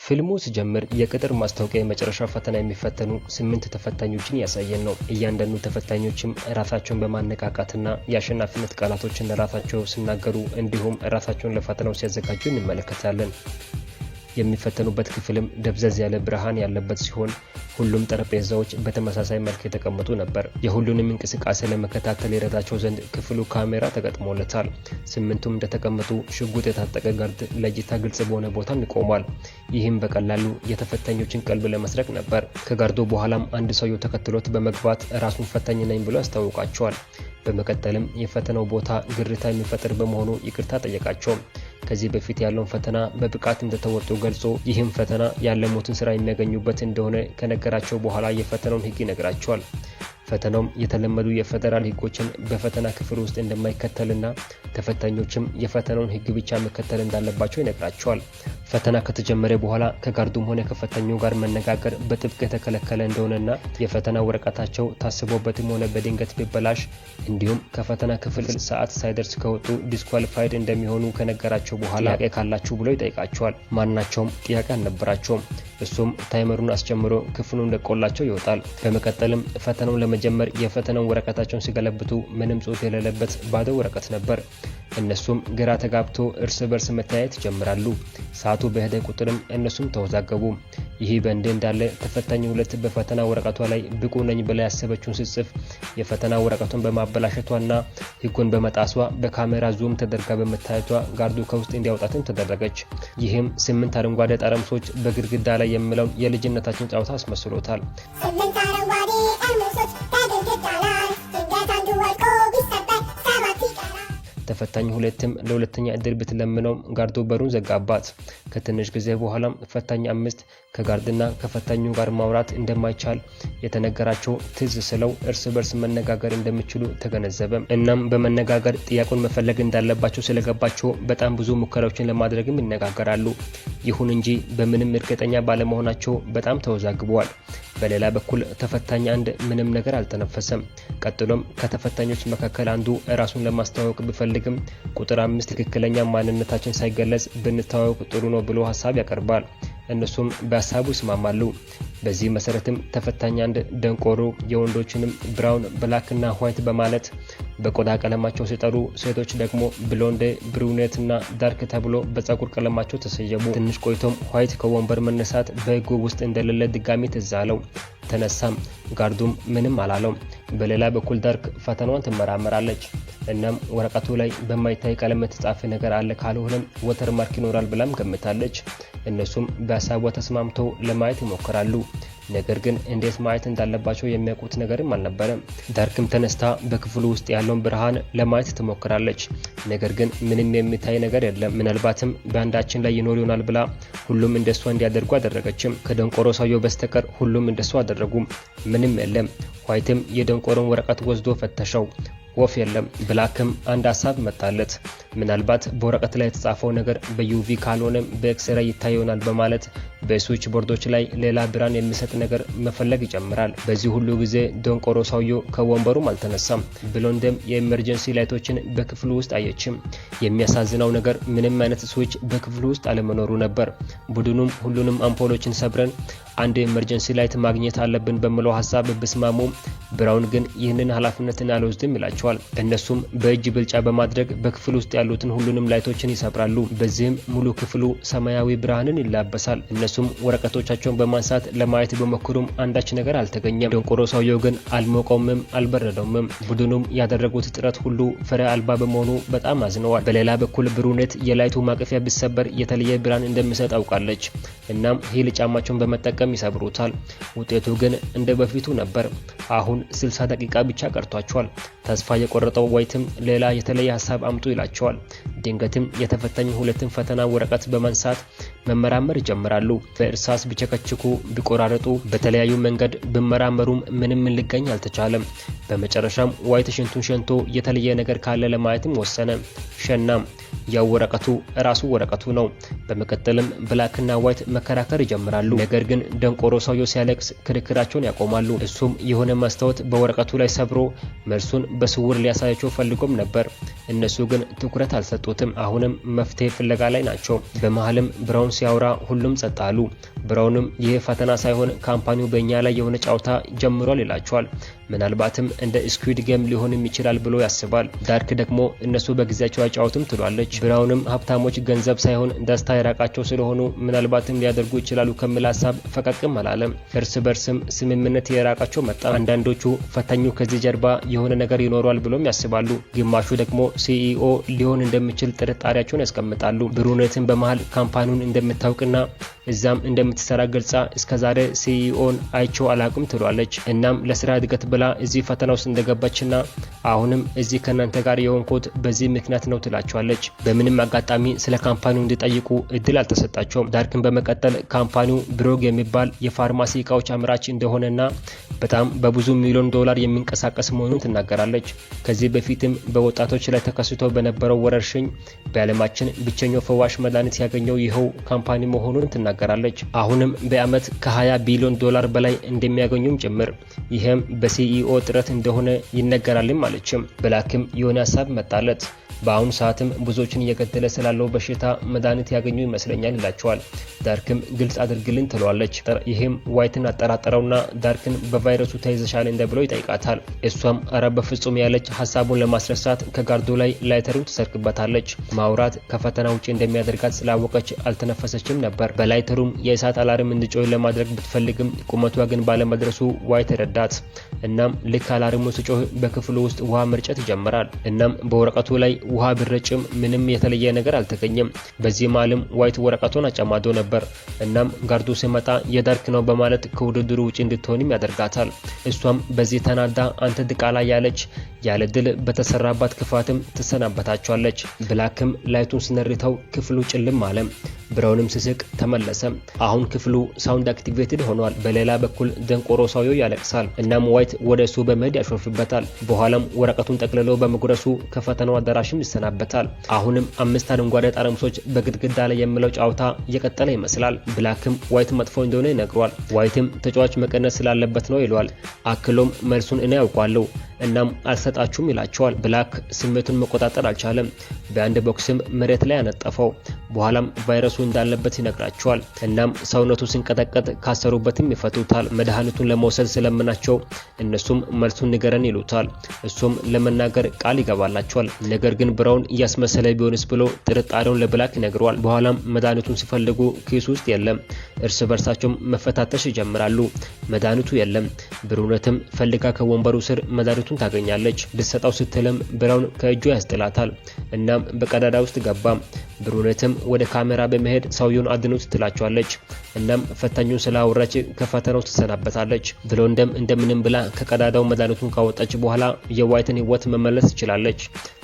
ፊልሙ ሲጀምር የቅጥር ማስታወቂያ የመጨረሻ ፈተና የሚፈተኑ 8 ተፈታኞችን ያሳየን ነው። እያንዳንዱ ተፈታኞችም ራሳቸውን በማነቃቃትና የአሸናፊነት ቃላቶችን ለራሳቸው ሲናገሩ እንዲሁም ራሳቸውን ለፈተናው ሲያዘጋጁ እንመለከታለን። የሚፈተኑበት ክፍልም ደብዘዝ ያለ ብርሃን ያለበት ሲሆን ሁሉም ጠረጴዛዎች በተመሳሳይ መልክ የተቀመጡ ነበር። የሁሉንም እንቅስቃሴ ለመከታተል ይረዳቸው ዘንድ ክፍሉ ካሜራ ተገጥሞለታል። 8ቱም እንደተቀመጡ ሽጉጥ የታጠቀ ጋርድ ለእይታ ግልጽ በሆነ ቦታም ይቆማል። ይህም በቀላሉ የተፈታኞችን ቀልብ ለመስረቅ ነበር። ከጋርዱ በኋላም አንድ ሰውየው ተከትሎት በመግባት ራሱን ፈታኝ ነኝ ብሎ ያስታውቃቸዋል። በመቀጠልም የፈተናው ቦታ ግርታ የሚፈጥር በመሆኑ ይቅርታ ጠየቃቸው። ከዚህ በፊት ያለውን ፈተና በብቃት እንደተወጡ ገልጾ ይህም ፈተና ያለሙትን ስራ የሚያገኙበት እንደሆነ ከነገራቸው በኋላ የፈተናውን ሕግ ይነግራቸዋል። ፈተናውም የተለመዱ የፌደራል ሕጎችን በፈተና ክፍል ውስጥ እንደማይከተልና ተፈታኞችም የፈተናውን ሕግ ብቻ መከተል እንዳለባቸው ይነግራቸዋል። ፈተና ከተጀመረ በኋላ ከጋርዱም ሆነ ከፈታኙ ጋር መነጋገር በጥብቅ የተከለከለ እንደሆነና የፈተና ወረቀታቸው ታስቦበትም ሆነ በድንገት ቢበላሽ እንዲሁም ከፈተና ክፍል ሰዓት ሳይደርስ ከወጡ ዲስኳሊፋይድ እንደሚሆኑ ከነገራቸው በኋላ ጥያቄ ካላችሁ ብሎ ይጠይቃቸዋል። ማናቸውም ጥያቄ አልነበራቸውም። እሱም ታይመሩን አስጀምሮ ክፍሉን ለቆላቸው ይወጣል። በመቀጠልም ፈተናውን ለመጀመር የፈተናውን ወረቀታቸውን ሲገለብጡ ምንም ጽሑፍ የሌለበት ባዶ ወረቀት ነበር። እነሱም ግራ ተጋብቶ እርስ በርስ መተያየት ጀምራሉ። ሰዓቱ በሄደ ቁጥርም እነሱም ተወዛገቡ። ይህ በእንዲህ እንዳለ ተፈታኝ 2 በፈተና ወረቀቷ ላይ ብቁ ነኝ ብላ ያሰበችውን ስትጽፍ የፈተና ወረቀቱን በማበላሸቷና ሕጉን በመጣሷ በካሜራ ዙም ተደርጋ በመታየቷ ጋርዱ ከውስጥ እንዲያወጣትም ተደረገች። ይህም 8 አረንጓዴ ጠርሙሶች በግድግዳ ላይ የሚለውን የልጅነታችን ጨዋታ አስመስሎታል። ተፈታኝ 2ም ለሁለተኛ እድል ብትለምነው ጋርዱ በሩን ዘጋባት። ከትንሽ ጊዜ በኋላም ፈታኝ 5 ከጋርድና ከፈታኙ ጋር ማውራት እንደማይቻል የተነገራቸው ትዝ ስለው እርስ በርስ መነጋገር እንደሚችሉ ተገነዘበ። እናም በመነጋገር ጥያቄውን መፈለግ እንዳለባቸው ስለገባቸው በጣም ብዙ ሙከራዎችን ለማድረግም ይነጋገራሉ። ይሁን እንጂ በምንም እርግጠኛ ባለመሆናቸው በጣም ተወዛግበዋል። በሌላ በኩል ተፈታኝ 1 ምንም ነገር አልተነፈሰም። ቀጥሎም ከተፈታኞች መካከል አንዱ ራሱን ለማስተዋወቅ ቢፈልግም ቁጥር 5 ትክክለኛ ማንነታችን ሳይገለጽ ብንተዋወቅ ጥሩ ነው ብሎ ሐሳብ ያቀርባል። እነሱም በሐሳቡ ይስማማሉ። በዚህ መሰረትም ተፈታኝ 1 ደንቆሮ የወንዶችንም ብራውን፣ ብላክ እና ዋይት በማለት በቆዳ ቀለማቸው ሲጠሩ ሴቶች ደግሞ ብሎንዴ፣ ብሩኔት እና ዳርክ ተብሎ በፀጉር ቀለማቸው ተሰየሙ። ትንሽ ቆይቶም ዋይት ከወንበር መነሳት በሕጉ ውስጥ እንደሌለ ድጋሚ ትዝ አለው። ተነሳም። ጋርዱም ምንም አላለው። በሌላ በኩል ዳርክ ፈተናዋን ትመራመራለች። እናም ወረቀቱ ላይ በማይታይ ቀለም የተጻፈ ነገር አለ ካልሆነም ወተር ማርክ ይኖራል ብላም ገምታለች። እነሱም በሐሳቧ ተስማምተው ለማየት ይሞክራሉ። ነገር ግን እንዴት ማየት እንዳለባቸው የሚያውቁት ነገርም አልነበረም። ዳርክም ተነስታ በክፍሉ ውስጥ ያለውን ብርሃን ለማየት ትሞክራለች። ነገር ግን ምንም የሚታይ ነገር የለም። ምናልባትም በአንዳችን ላይ ይኖር ይሆናል ብላ ሁሉም እንደሷ እንዲያደርጉ አደረገችም። ከደንቆሮ ሰውየው በስተቀር ሁሉም እንደሷ አደረጉ። ምንም የለም። ዋይትም የደንቆሮን ወረቀት ወስዶ ፈተሸው። ወፍ የለም። ብላክም አንድ ሐሳብ መጣለት። ምናልባት በወረቀት ላይ የተጻፈው ነገር በዩቪ ካልሆነ በኤክስሬይ ይታይ ይሆናል በማለት በስዊች ቦርዶች ላይ ሌላ ብርሃን የሚሰጥ ነገር መፈለግ ይጀምራል። በዚህ ሁሉ ጊዜ ደንቆሮ ሰውየው ከወንበሩም አልተነሳም። ብሎንዴም የኤመርጀንሲ ላይቶችን በክፍሉ ውስጥ አየችም። የሚያሳዝነው ነገር ምንም አይነት ስዊች በክፍሉ ውስጥ አለመኖሩ ነበር። ቡድኑም ሁሉንም አምፖሎችን ሰብረን አንድ ኤመርጀንሲ ላይት ማግኘት አለብን በሚለው ሐሳብ ብስማሙ ብራውን ግን ይህንን ኃላፊነትን አልወስድም ይላቸዋል። እነሱም በእጅ ብልጫ በማድረግ በክፍሉ ውስጥ ያሉትን ሁሉንም ላይቶችን ይሰብራሉ። በዚህም ሙሉ ክፍሉ ሰማያዊ ብርሃንን ይላበሳል። እነሱም ወረቀቶቻቸውን በማንሳት ለማየት በመኩሩም አንዳች ነገር አልተገኘም። ደንቆሮ ሰውየው ግን አልሞቀውምም አልበረደውምም። ቡድኑም ያደረጉት ጥረት ሁሉ ፍሬ አልባ በመሆኑ በጣም አዝነዋል። በሌላ በኩል ብሩኔት የላይቱ ማቀፊያ ቢሰበር የተለየ ብርሃን እንደሚሰጥ አውቃለች። እናም ሂል ጫማቸውን በመጠቀም ይሰብሩታል። ውጤቱ ግን እንደ በፊቱ ነበር። አሁን 60 ደቂቃ ብቻ ቀርቷቸዋል። ተስፋ የቆረጠው ዋይትም ሌላ የተለየ ሐሳብ አምጡ ይላቸዋል። ድንገትም የተፈታኝ 2ን ፈተና ወረቀት በማንሳት መመራመር ይጀምራሉ። በእርሳስ ቢቸከችኩ ቢቆራረጡ በተለያዩ መንገድ ቢመራመሩም ምንም ሊገኝ አልተቻለም። በመጨረሻም ዋይት ሽንቱን ሸንቶ የተለየ ነገር ካለ ለማየትም ወሰነ። ሸናም። ያው ወረቀቱ ራሱ ወረቀቱ ነው። በመቀጠልም ብላክና ዋይት መከራከር ይጀምራሉ። ነገር ግን ደንቆሮ ሰውየው ሲያለቅስ ክርክራቸውን ያቆማሉ። እሱም የሆነ መስታወት በወረቀቱ ላይ ሰብሮ መልሱን በስውር ሊያሳያቸው ፈልጎም ነበር። እነሱ ግን ትኩረት አልሰጡትም። አሁንም መፍትሄ ፍለጋ ላይ ናቸው። በመሃልም ብራውን ሲያወራ ሁሉም ጸጥ አሉ። ብራውንም ይህ ፈተና ሳይሆን ካምፓኒው በእኛ ላይ የሆነ ጨዋታ ጀምሯል ይላቸዋል። ምናልባትም እንደ ስኩዊድ ጌም ሊሆንም ይችላል ብሎ ያስባል። ዳርክ ደግሞ እነሱ በጊዜያቸው አይጫወቱም ትሏለች። ብራውንም ሀብታሞች ገንዘብ ሳይሆን ደስታ የራቃቸው ስለሆኑ ምናልባትም ሊያደርጉ ይችላሉ ከሚል ሀሳብ ፈቀቅም አላለም። እርስ በርስም ስምምነት የራቃቸው መጣ። አንዳንዶቹ ፈታኙ ከዚህ ጀርባ የሆነ ነገር ይኖሯል ብሎም ያስባሉ። ግማሹ ደግሞ ሲኢኦ ሊሆን እንደሚችል ጥርጣሬያቸውን ያስቀምጣሉ። ብሩነትን በመሃል ካምፓኒውን እንደምታውቅና እዛም እንደምትሰራ ገልጻ እስከዛሬ ሲኢኦን አይቸው አላቅም ትሏለች። እናም ለስራ እድገት ብላ እዚህ ፈተና ውስጥ እንደገባችና አሁንም እዚህ ከናንተ ጋር የሆንኩት በዚህ ምክንያት ነው ትላቸዋለች። በምንም አጋጣሚ ስለ ካምፓኒው እንዲጠይቁ እድል አልተሰጣቸውም። ዳርክን በመቀጠል ካምፓኒው ብሮግ የሚባል የፋርማሲ እቃዎች አምራች እንደሆነና በጣም በብዙ ሚሊዮን ዶላር የሚንቀሳቀስ መሆኑን ትናገራለች። ከዚህ በፊትም በወጣቶች ላይ ተከስቶ በነበረው ወረርሽኝ በዓለማችን ብቸኛው ፈዋሽ መድኃኒት ያገኘው ይኸው ካምፓኒ መሆኑን ትናገራለች። አሁንም በአመት ከ20 ቢሊዮን ዶላር በላይ እንደሚያገኙም ጭምር። ይህም በሲኢኦ ጥረት እንደሆነ ይነገራልም አለችም። ብላክም የሆነ ሀሳብ መጣለት። በአሁኑ ሰዓትም ብዙዎችን እየገደለ ስላለው በሽታ መድኃኒት ያገኙ ይመስለኛል ይላቸዋል። ዳርክም ግልጽ አድርግልን ትለዋለች። ይህም ዋይትን አጠራጠረውና ዳርክን በቫይረሱ ተይዘሻል እንደብለው ይጠይቃታል። እሷም አረ በፍጹም ያለች ሀሳቡን ለማስረሳት ከጋርዶ ላይ ላይተሩን ትሰርቅበታለች። ማውራት ከፈተና ውጭ እንደሚያደርጋት ስላወቀች አልተነፈሰችም ነበር። በላይተሩም የእሳት አላርም እንዲጮህ ለማድረግ ብትፈልግም ቁመቷ ግን ባለመድረሱ ዋይት ረዳት። እናም ልክ አላርሙ ሲጮህ በክፍሉ ውስጥ ውሃ መርጨት ይጀምራል። እናም በወረቀቱ ላይ ውሃ ቢረጭም ምንም የተለየ ነገር አልተገኘም። በዚህ ማለም ዋይት ወረቀቱን አጨማዶ ነበር። እናም ጋርዶ ሲመጣ የዳርክ ነው በማለት ከውድድሩ ውጪ እንድትሆንም ያደርጋታል። እሷም በዚህ ተናዳ አንተ ድቃላ ያለች ያለ ድል በተሰራባት ክፋትም ትሰናበታቸዋለች። ብላክም ላይቱን ስነርተው ክፍሉ ጭልም አለ። ብራውንም ስስቅ ተመለሰ። አሁን ክፍሉ ሳውንድ አክቲቬትድ ሆኗል። በሌላ በኩል ደንቆሮ ሰውየው ያለቅሳል። እናም ዋይት ወደ እሱ በመሄድ ያሾፍበታል። በኋላም ወረቀቱን ጠቅልሎ በመጉረሱ ከፈተናው አዳራሽም ይሰናበታል። አሁንም 5 አረንጓዴ ጠርሙሶች በግድግዳ ላይ የሚለው ጨዋታ እየቀጠለ ይመስላል። ብላክም ዋይት መጥፎ እንደሆነ ይነግሯል። ዋይትም ተጫዋች መቀነስ ስላለበት ነው ይሏል። አክሎም መልሱን እኔ ያውቃለሁ እናም አልሰጣችሁም ይላቸዋል። ብላክ ስሜቱን መቆጣጠር አልቻለም። በአንድ ቦክስም መሬት ላይ አነጠፈው። በኋላም ቫይረሱ እንዳለበት ይነግራቸዋል። እናም ሰውነቱ ሲንቀጠቀጥ ካሰሩበትም ይፈቱታል። መድኃኒቱን ለመውሰድ ስለምናቸው እነሱም መልሱን ንገረን ይሉታል። እሱም ለመናገር ቃል ይገባላቸዋል። ነገር ግን ብራውን እያስመሰለ ቢሆንስ ብሎ ጥርጣሬውን ለብላክ ይነግረዋል። በኋላም መድኃኒቱን ሲፈልጉ ኪስ ውስጥ የለም። እርስ በርሳቸውም መፈታተሽ ይጀምራሉ። መድኃኒቱ የለም። ብሩነትም ፈልጋ ከወንበሩ ስር መድኃኒቱን ታገኛለች። ልትሰጣው ስትልም ብራውን ከእጁ ያስጥላታል። እናም በቀዳዳ ውስጥ ገባ። ብሩነትም ወደ ካሜራ በመሄድ ሰውየውን አድኑት ትላቸዋለች። እናም ፈታኙን ስላወራች ከፈተናው ትሰናበታለች። ብሎንደም እንደምንም ብላ ከቀዳዳው መድኃኒቱን ካወጣች በኋላ የዋይትን ህይወት መመለስ ትችላለች።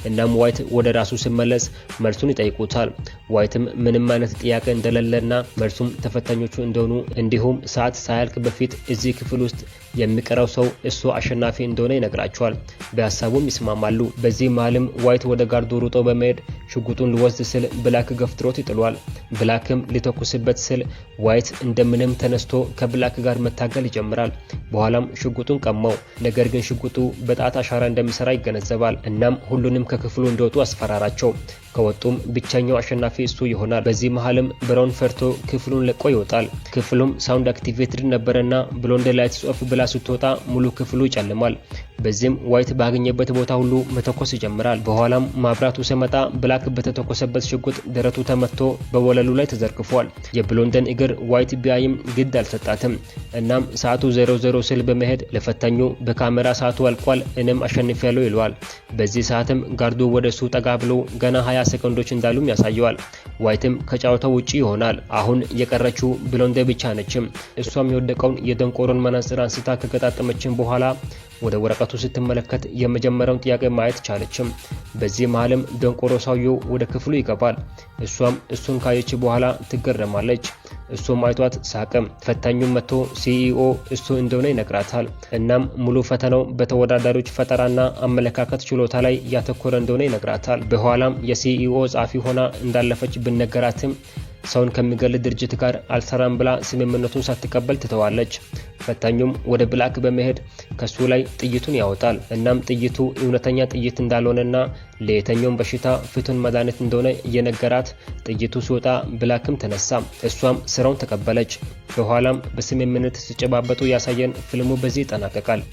እናም ዋይት ወደ ራሱ ሲመለስ መልሱን ይጠይቁታል። ዋይትም ምንም አይነት ጥያቄ እንደሌለና መልሱም ተፈታኞቹ እንደሆኑ እንዲሁም ሰዓት ሳያልቅ በፊት እዚህ ክፍል ውስጥ የሚቀረው ሰው እሱ አሸናፊ እንደሆነ ይነግራቸዋል። በሀሳቡም ይስማማሉ። በዚህ መሃልም ዋይት ወደ ጋርዶ ሩጦ በመሄድ ሽጉጡን ሊወስድ ስል ብላክ ገፍትሮት ይጥሏል። ብላክም ሊተኩስበት ስል ዋይት እንደምንም ተነስቶ ከብላክ ጋር መታገል ይጀምራል። በኋላም ሽጉጡን ቀማው። ነገር ግን ሽጉጡ በጣት አሻራ እንደሚሰራ ይገነዘባል። እናም ሁሉንም ከክፍሉ እንዲወጡ አስፈራራቸው። ከወጡም ብቸኛው አሸናፊ እሱ ይሆናል። በዚህ መሃልም ብራውን ፈርቶ ክፍሉን ለቆ ይወጣል። ክፍሉም ሳውንድ አክቲቬትድ ነበረና ብሎንድ ላይትስ ኦፍ ብላ ስትወጣ ሙሉ ክፍሉ ይጨልማል። በዚህም ዋይት ባገኘበት ቦታ ሁሉ መተኮስ ይጀምራል። በኋላም ማብራቱ ሲመጣ ብላክ በተተኮሰበት ሽጉጥ ደረቱ ተመቶ በወለሉ ላይ ተዘርግፏል። የብሎንደን እግር ዋይት ቢያይም ግድ አልሰጣትም። እናም ሰዓቱ 00 ስል በመሄድ ለፈታኙ በካሜራ ሰዓቱ አልቋል እኔም አሸንፊያለሁ ይለዋል። በዚህ ሰዓትም ጋርዶ ወደ እሱ ጠጋ ብሎ ገና 20 ሰከንዶች እንዳሉም ያሳየዋል። ዋይትም ከጨዋታው ውጪ ይሆናል። አሁን የቀረችው ብሎንደ ብቻ ነችም። እሷም የወደቀውን የደንቆሮን መነጽር አንስታ ከገጣጠመችን በኋላ ወደ ወረቀቱ ስትመለከት የመጀመሪያውን ጥያቄ ማየት ቻለችም። በዚህ መሃልም ደንቆሮ ሰውየው ወደ ክፍሉ ይገባል። እሷም እሱን ካየች በኋላ ትገረማለች። እሱም አይቷት ሳቀም። ፈታኙም መጥቶ ሲኢኦ እሱ እንደሆነ ይነግራታል። እናም ሙሉ ፈተናው በተወዳዳሪዎች ፈጠራና አመለካከት ችሎታ ላይ ያተኮረ እንደሆነ ይነግራታል። በኋላም የሲኢኦ ጸሐፊ ሆና እንዳለፈች ብነገራትም ሰውን ከሚገል ድርጅት ጋር አልሰራም ብላ ስምምነቱን ሳትቀበል ትተዋለች። ፈታኙም ወደ ብላክ በመሄድ ከሱ ላይ ጥይቱን ያወጣል። እናም ጥይቱ እውነተኛ ጥይት እንዳልሆነና ለየትኛውም በሽታ ፍቱን መድኃኒት እንደሆነ እየነገራት ጥይቱ ሲወጣ ብላክም ተነሳ። እሷም ስራውን ተቀበለች። በኋላም በስምምነት ሲጨባበጡ ያሳየን ፊልሙ በዚህ ይጠናቀቃል።